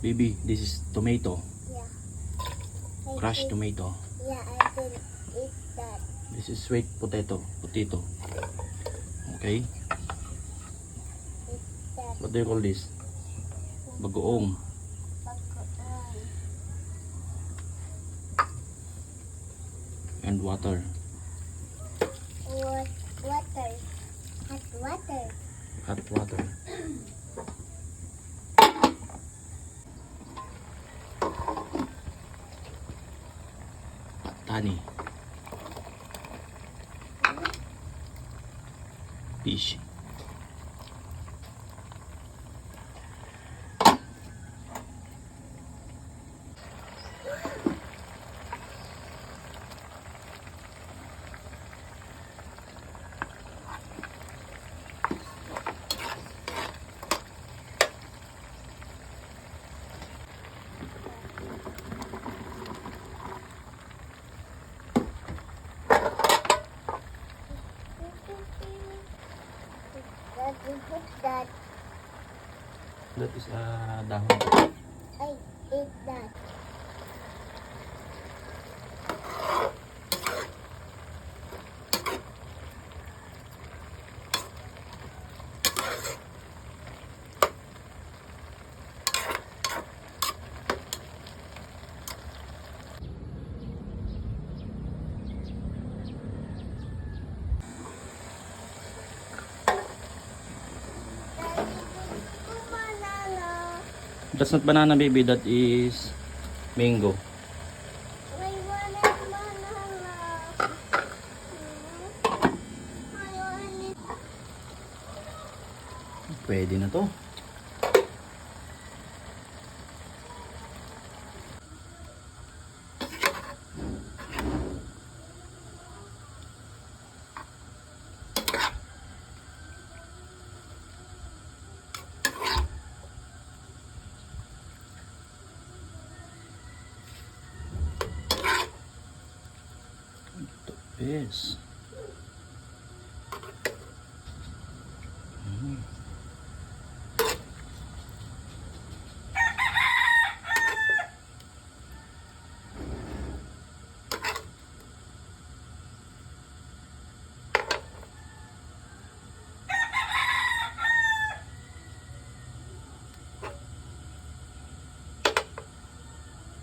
Baby, this is tomato. Yeah. Crushed tomato. Yeah, I will eat that. This is sweet potato. Okay? Eat that. What do you call this? Bagoong. Bagoong. And water. Water. Hot water. Hot water. Tani. Fish. That. That is dahon. I eat that. That's not banana, baby. That is mango. I want a banana. I want it. Pwede na to. Yes.